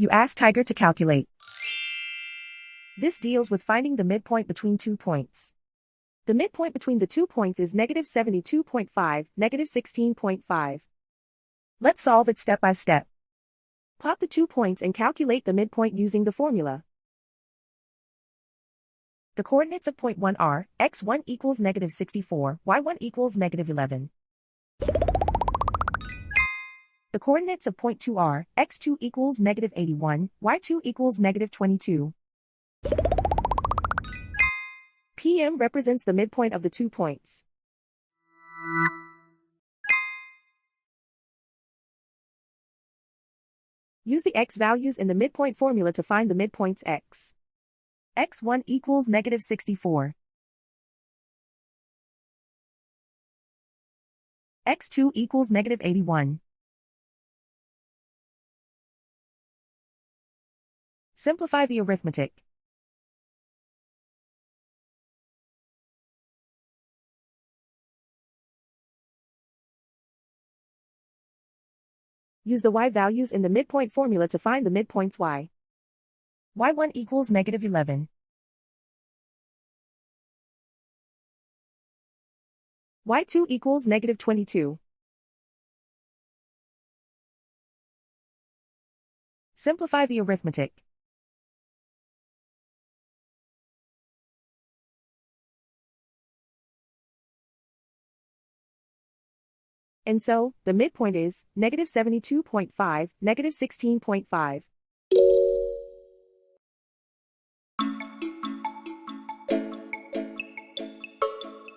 You ask Tiger to calculate. This deals with finding the midpoint between 2 points. The midpoint between the 2 points is -72.5, -16.5. Let's solve it step by step. Plot the 2 points and calculate the midpoint using the formula. The coordinates of point 1 are, x1 equals -64, y1 equals -11. The coordinates of point 2 are, x2 equals -81, y2 equals -22. PM represents the midpoint of the 2 points. Use the x values in the midpoint formula to find the midpoints x. x1 equals -64. x2 equals -81. Simplify the arithmetic. Use the y values in the midpoint formula to find the midpoints y. y1 equals -11. y2 equals -22. Simplify the arithmetic. And so, the midpoint is -72.5, -16.5.